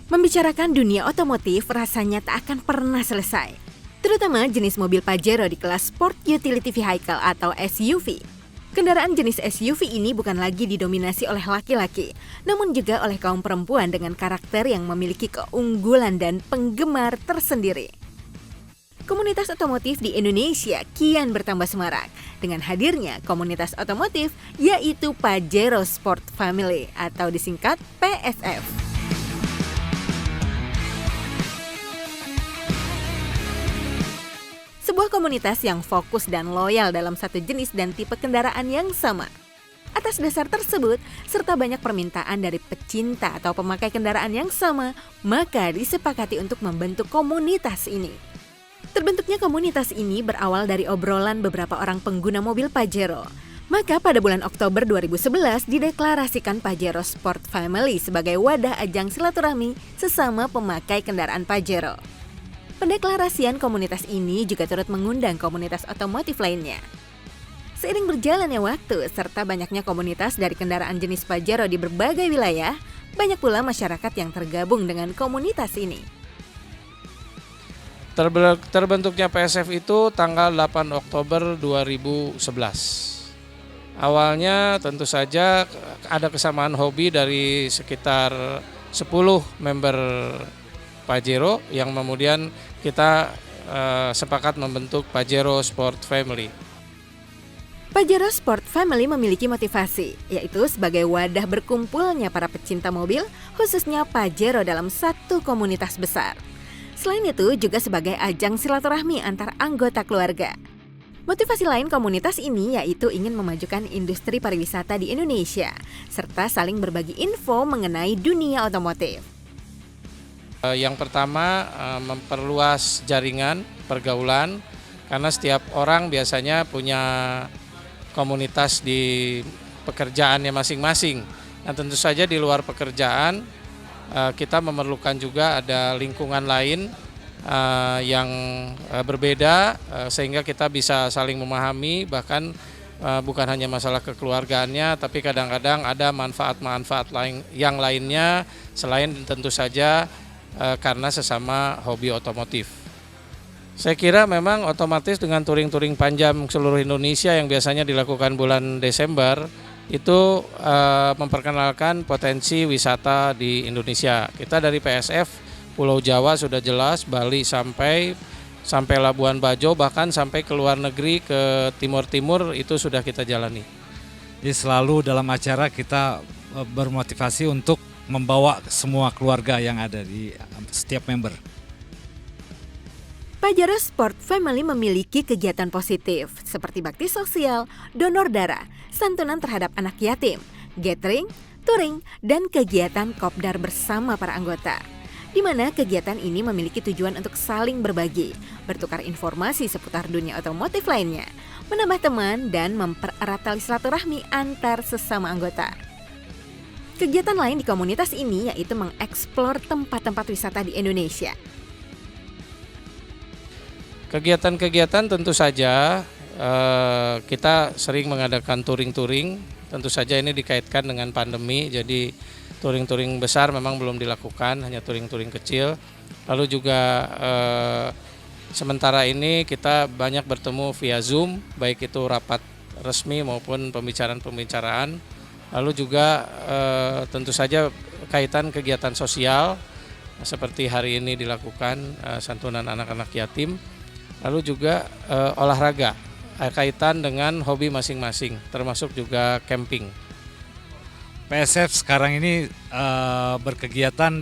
Membicarakan dunia otomotif rasanya tak akan pernah selesai. Terutama jenis mobil Pajero di kelas Sport Utility Vehicle atau SUV. Kendaraan jenis SUV ini bukan lagi didominasi oleh laki-laki, namun juga oleh kaum perempuan dengan karakter yang memiliki keunggulan dan penggemar tersendiri. Komunitas otomotif di Indonesia kian bertambah semarak dengan hadirnya komunitas otomotif yaitu Pajero Sport Family atau disingkat PSF. Sebuah komunitas yang fokus dan loyal dalam satu jenis dan tipe kendaraan yang sama. Atas dasar tersebut, serta banyak permintaan dari pecinta atau pemakai kendaraan yang sama, maka disepakati untuk membentuk komunitas ini. Terbentuknya komunitas ini berawal dari obrolan beberapa orang pengguna mobil Pajero. Maka pada bulan Oktober 2011 dideklarasikan Pajero Sport Family sebagai wadah ajang silaturahmi sesama pemakai kendaraan Pajero. Pendeklarasian komunitas ini juga turut mengundang komunitas otomotif lainnya. Seiring berjalannya waktu serta banyaknya komunitas dari kendaraan jenis Pajero di berbagai wilayah, banyak pula masyarakat yang tergabung dengan komunitas ini. Terbentuknya PSF itu tanggal 8 Oktober 2011. Awalnya tentu saja ada kesamaan hobi dari sekitar 10 member Pajero yang kemudian kita sepakat membentuk Pajero Sport Family. Pajero Sport Family memiliki motivasi, yaitu sebagai wadah berkumpulnya para pecinta mobil, khususnya Pajero dalam satu komunitas besar. Selain itu juga sebagai ajang silaturahmi antar anggota keluarga. Motivasi lain komunitas ini yaitu ingin memajukan industri pariwisata di Indonesia, serta saling berbagi info mengenai dunia otomotif. Yang pertama memperluas jaringan pergaulan karena setiap orang biasanya punya komunitas di pekerjaannya masing-masing. Nah, tentu saja di luar pekerjaan kita memerlukan juga ada lingkungan lain yang berbeda sehingga kita bisa saling memahami bahkan bukan hanya masalah kekeluargaannya tapi kadang-kadang ada manfaat-manfaat yang lainnya selain tentu saja karena sesama hobi otomotif. Saya kira memang otomatis dengan touring-touring panjang seluruh Indonesia yang biasanya dilakukan bulan Desember itu memperkenalkan potensi wisata di Indonesia. Kita dari PSF Pulau Jawa sudah jelas, Bali sampai Labuan Bajo bahkan sampai ke luar negeri ke timur-timur itu sudah kita jalani. Jadi selalu dalam acara kita bermotivasi untuk membawa semua keluarga yang ada di setiap member. Pajero Sport Family memiliki kegiatan positif seperti bakti sosial, donor darah, santunan terhadap anak yatim, gathering, touring, dan kegiatan kopdar bersama para anggota. Di mana kegiatan ini memiliki tujuan untuk saling berbagi, bertukar informasi seputar dunia otomotif lainnya, menambah teman, dan mempererat tali silaturahmi antar sesama anggota. Kegiatan lain di komunitas ini yaitu mengeksplor tempat-tempat wisata di Indonesia. Kegiatan-kegiatan tentu saja kita sering mengadakan touring-touring, tentu saja ini dikaitkan dengan pandemi, jadi touring-touring besar memang belum dilakukan, hanya touring-touring kecil. Lalu juga sementara ini kita banyak bertemu via Zoom, baik itu rapat resmi maupun pembicaraan-pembicaraan. Lalu juga tentu saja kaitan kegiatan sosial seperti hari ini dilakukan santunan anak-anak yatim. Lalu juga olahraga kaitan dengan hobi masing-masing termasuk juga camping. PSF sekarang ini berkegiatan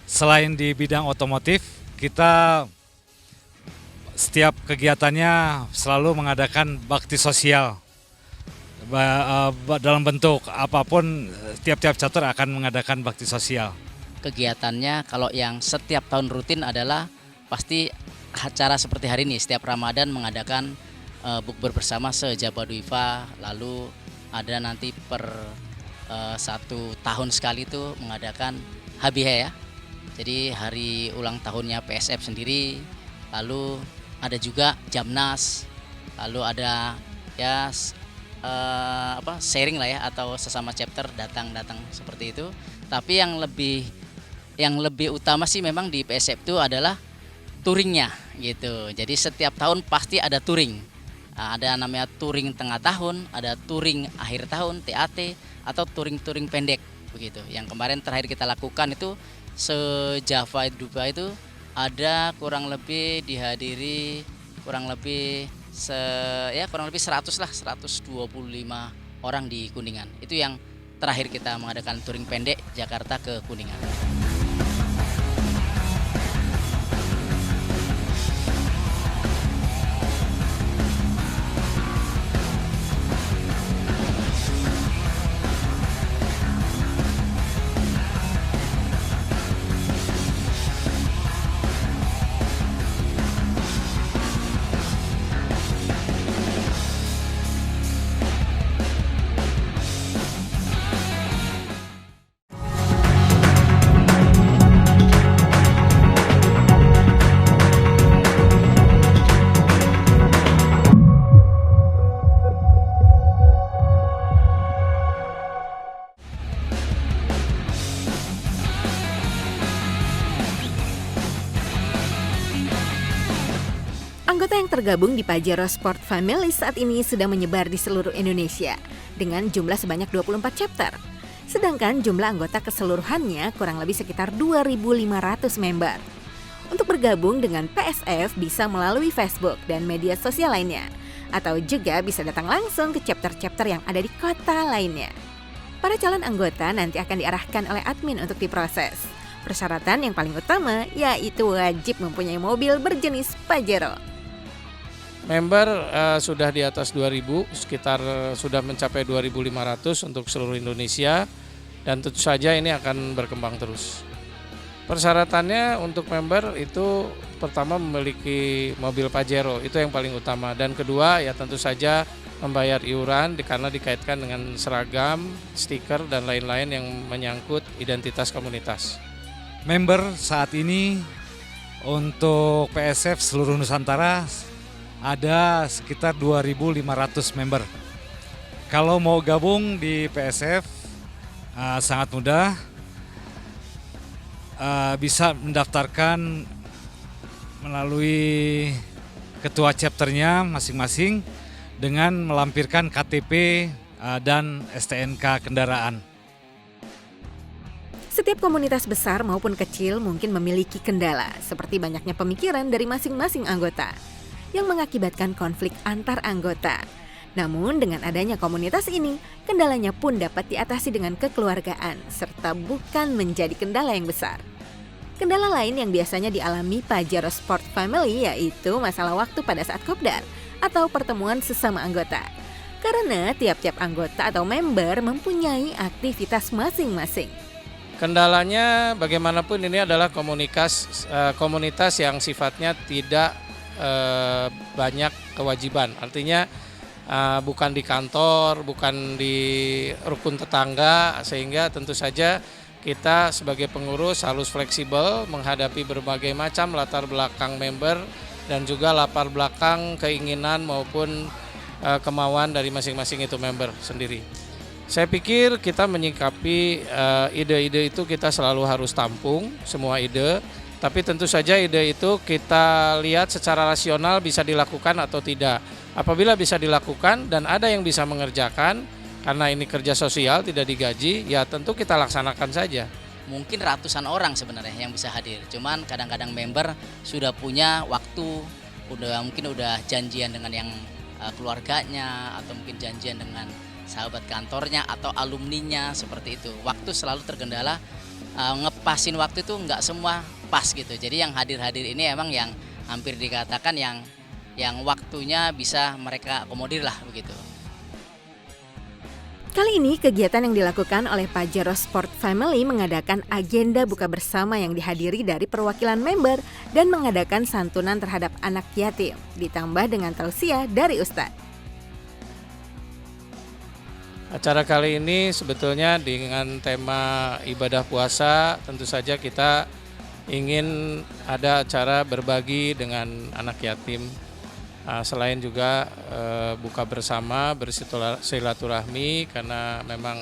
selain di bidang otomotif, kita setiap kegiatannya selalu mengadakan bakti sosial. Dalam bentuk apapun, tiap-tiap chapter akan mengadakan bakti sosial. Kegiatannya kalau yang setiap tahun rutin adalah pasti acara seperti hari ini, setiap Ramadan mengadakan bukber bersama se-Jabaduiva, lalu ada nanti per 1 tahun sekali itu mengadakan Habihe ya. Jadi hari ulang tahunnya PSF sendiri, lalu ada juga Jamnas, lalu ada ya sharing lah ya atau sesama chapter datang seperti itu. Tapi yang lebih yang lebih utama sih memang di PSF itu adalah touringnya gitu. Jadi setiap tahun pasti ada touring. Ada namanya touring tengah tahun, ada touring akhir tahun (TAT) atau touring-touring pendek begitu. Yang kemarin terakhir kita lakukan itu se-Java Dubai itu ada kurang lebih dihadiri kurang lebih 100 lah, 125 orang di Kuningan. Itu yang terakhir kita mengadakan touring pendek Jakarta ke Kuningan. Anggota yang tergabung di Pajero Sport Family saat ini sudah menyebar di seluruh Indonesia dengan jumlah sebanyak 24 chapter. Sedangkan jumlah anggota keseluruhannya kurang lebih sekitar 2.500 member. Untuk bergabung dengan PSF bisa melalui Facebook dan media sosial lainnya, atau juga bisa datang langsung ke chapter-chapter yang ada di kota lainnya. Para calon anggota nanti akan diarahkan oleh admin untuk diproses. Persyaratan yang paling utama yaitu wajib mempunyai mobil berjenis Pajero. Member sudah di atas 2.000, sekitar sudah mencapai 2.500 untuk seluruh Indonesia, dan tentu saja ini akan berkembang terus. Persyaratannya untuk member itu pertama memiliki mobil Pajero, itu yang paling utama, dan kedua ya tentu saja membayar iuran karena dikaitkan dengan seragam, stiker dan lain-lain yang menyangkut identitas komunitas. Member saat ini untuk PSF seluruh Nusantara ada sekitar 2.500 member. Kalau mau gabung di PSF sangat mudah, bisa mendaftarkan melalui ketua chapternya masing-masing dengan melampirkan KTP dan STNK kendaraan. Setiap komunitas besar maupun kecil mungkin memiliki kendala, seperti banyaknya pemikiran dari masing-masing anggota yang mengakibatkan konflik antar anggota. Namun dengan adanya komunitas ini, kendalanya pun dapat diatasi dengan kekeluargaan, serta bukan menjadi kendala yang besar. Kendala lain yang biasanya dialami Pajero Sport Family yaitu masalah waktu pada saat kopdar atau pertemuan sesama anggota. Karena tiap-tiap anggota atau member mempunyai aktivitas masing-masing. Kendalanya bagaimanapun ini adalah komunitas yang sifatnya tidak banyak kewajiban, artinya bukan di kantor, bukan di rukun tetangga, sehingga tentu saja kita sebagai pengurus harus fleksibel menghadapi berbagai macam latar belakang member dan juga latar belakang keinginan maupun kemauan dari masing-masing itu member sendiri. Saya pikir kita menyikapi ide-ide itu kita selalu harus tampung semua ide. Tapi tentu saja ide itu kita lihat secara rasional bisa dilakukan atau tidak. Apabila bisa dilakukan dan ada yang bisa mengerjakan, karena ini kerja sosial tidak digaji, ya tentu kita laksanakan saja. Mungkin ratusan orang sebenarnya yang bisa hadir. Cuman kadang-kadang member sudah punya waktu, mungkin udah janjian dengan yang keluarganya, atau mungkin janjian dengan sahabat kantornya atau alumninya, seperti itu. Waktu selalu terkendala, ngepasin waktu itu nggak semua pas gitu. Jadi yang hadir-hadir ini emang yang hampir dikatakan yang waktunya bisa mereka akomodir lah begitu. Kali ini kegiatan yang dilakukan oleh Pajero Sport Family mengadakan agenda buka bersama yang dihadiri dari perwakilan member dan mengadakan santunan terhadap anak yatim, ditambah dengan tausiah dari Ustadz. Acara kali ini sebetulnya dengan tema ibadah puasa, tentu saja kita ingin ada acara berbagi dengan anak yatim. Selain juga buka bersama, bersilaturahmi, karena memang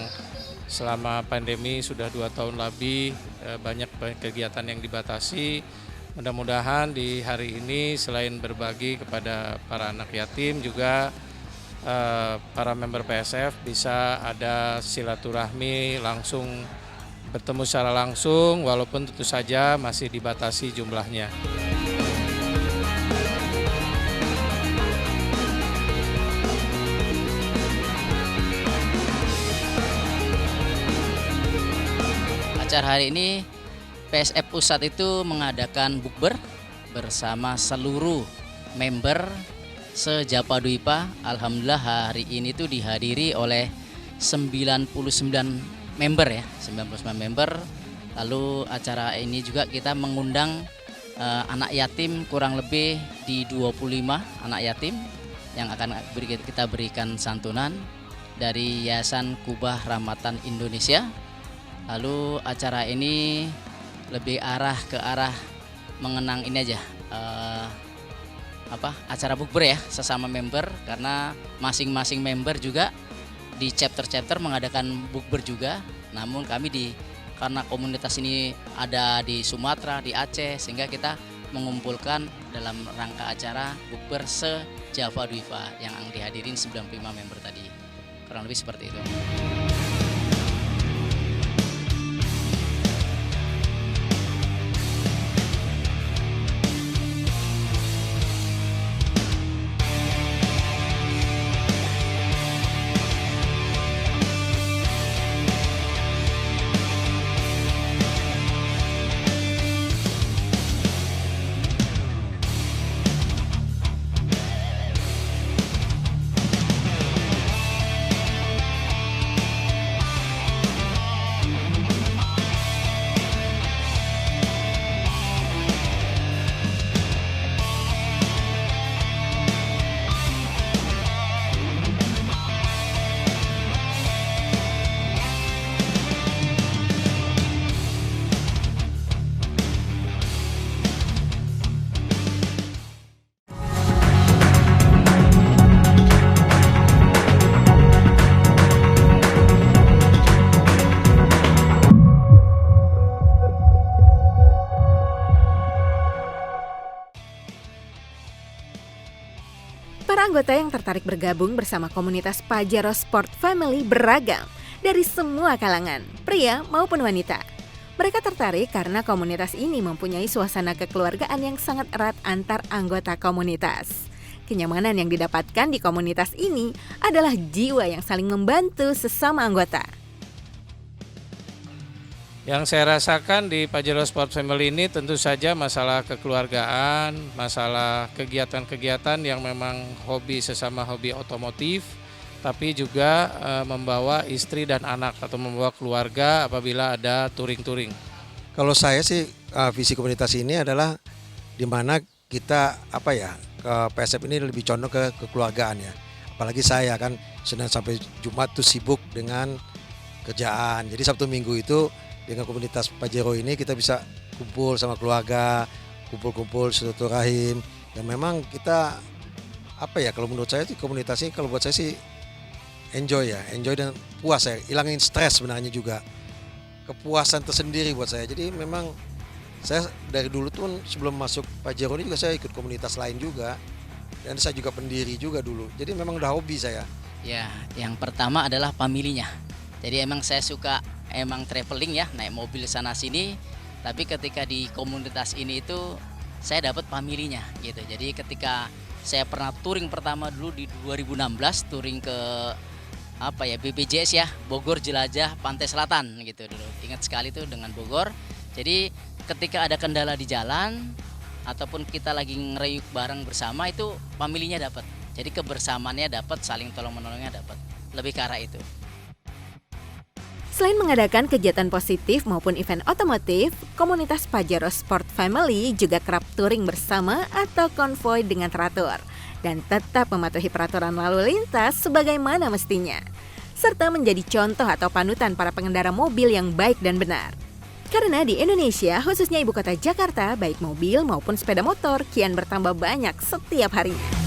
selama pandemi sudah 2 tahun lebih, banyak kegiatan yang dibatasi. Mudah-mudahan di hari ini selain berbagi kepada para anak yatim juga para member PSF bisa ada silaturahmi langsung, bertemu secara langsung walaupun tentu saja masih dibatasi jumlahnya. Acara hari ini PSF Pusat itu mengadakan bukber bersama seluruh member se-Japadwipa. Alhamdulillah hari ini tuh dihadiri oleh 99 member ya, 99 member. Lalu acara ini juga kita mengundang anak yatim kurang lebih di 25 anak yatim yang akan kita berikan santunan dari Yayasan Kubah Rahmatan Indonesia. Lalu acara ini lebih ke arah mengenang ini aja, acara bukber ya sesama member, karena masing-masing member juga di chapter-chapter mengadakan bukber juga. Namun kami karena komunitas ini ada di Sumatera, di Aceh, sehingga kita mengumpulkan dalam rangka acara bukber se-Japadwipa yang dihadirin 95 member tadi. Kurang lebih seperti itu. Para anggota yang tertarik bergabung bersama komunitas Pajero Sport Family beragam dari semua kalangan, pria maupun wanita. Mereka tertarik karena komunitas ini mempunyai suasana kekeluargaan yang sangat erat antar anggota komunitas. Kenyamanan yang didapatkan di komunitas ini adalah jiwa yang saling membantu sesama anggota. Yang saya rasakan di Pajero Sport Family ini tentu saja masalah kekeluargaan, masalah kegiatan-kegiatan yang memang sesama hobi otomotif, tapi juga membawa istri dan anak atau membawa keluarga apabila ada touring-touring. Kalau saya sih visi komunitas ini adalah di mana kita ke PSF ini lebih condong ke kekeluargaan ya. Apalagi saya kan Senin sampai Jumat tuh sibuk dengan kerjaan. Jadi Sabtu Minggu itu dengan komunitas Pajero ini kita bisa kumpul sama keluarga, kumpul silaturahim. Dan memang kita kalau menurut saya sih komunitas ini kalau buat saya sih enjoy dan puas ya, hilangin stres sebenarnya juga. Kepuasan tersendiri buat saya. Jadi memang saya dari dulu tuh sebelum masuk Pajero ini juga saya ikut komunitas lain juga. Dan saya juga pendiri juga dulu. Jadi memang udah hobi saya. Ya, yang pertama adalah familinya. Jadi emang saya suka traveling ya, naik mobil sana sini. Tapi ketika di komunitas ini itu saya dapat familinya gitu. Jadi ketika saya pernah touring pertama dulu di 2016, touring ke BPJS ya, Bogor Jelajah Pantai Selatan gitu dulu. Ingat sekali tuh dengan Bogor. Jadi ketika ada kendala di jalan ataupun kita lagi ngerayuk bareng bersama itu familinya dapat. Jadi kebersamaannya dapat, saling tolong-menolongnya dapat. Lebih ke arah itu. Selain mengadakan kegiatan positif maupun event otomotif, komunitas Pajero Sport Family juga kerap touring bersama atau konvoi dengan teratur dan tetap mematuhi peraturan lalu lintas sebagaimana mestinya, serta menjadi contoh atau panutan para pengendara mobil yang baik dan benar. Karena di Indonesia, khususnya ibu kota Jakarta, baik mobil maupun sepeda motor kian bertambah banyak setiap harinya.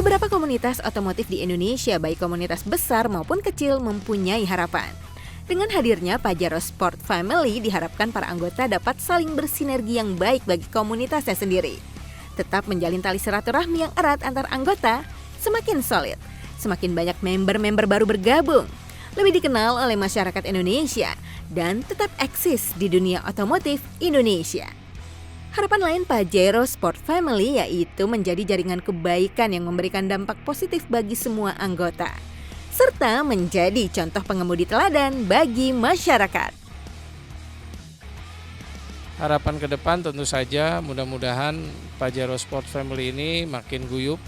Beberapa komunitas otomotif di Indonesia, baik komunitas besar maupun kecil, mempunyai harapan. Dengan hadirnya Pajero Sport Family, diharapkan para anggota dapat saling bersinergi yang baik bagi komunitasnya sendiri. Tetap menjalin tali silaturahmi yang erat antar anggota, semakin solid, semakin banyak member-member baru bergabung, lebih dikenal oleh masyarakat Indonesia, dan tetap eksis di dunia otomotif Indonesia. Harapan lain Pajero Sport Family yaitu menjadi jaringan kebaikan yang memberikan dampak positif bagi semua anggota, serta menjadi contoh pengemudi teladan bagi masyarakat. Harapan ke depan tentu saja mudah-mudahan Pajero Sport Family ini makin guyup,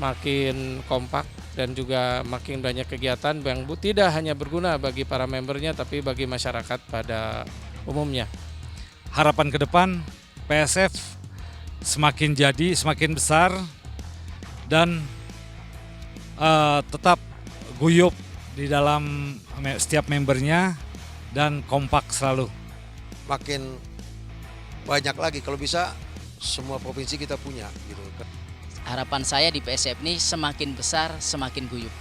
makin kompak, dan juga makin banyak kegiatan yang tidak hanya berguna bagi para membernya tapi bagi masyarakat pada umumnya. Harapan ke depan PSF semakin jadi, semakin besar, dan tetap guyup di dalam setiap membernya dan kompak selalu. Makin banyak lagi, kalau bisa semua provinsi kita punya gitu. Harapan saya di PSF ini semakin besar, semakin guyup.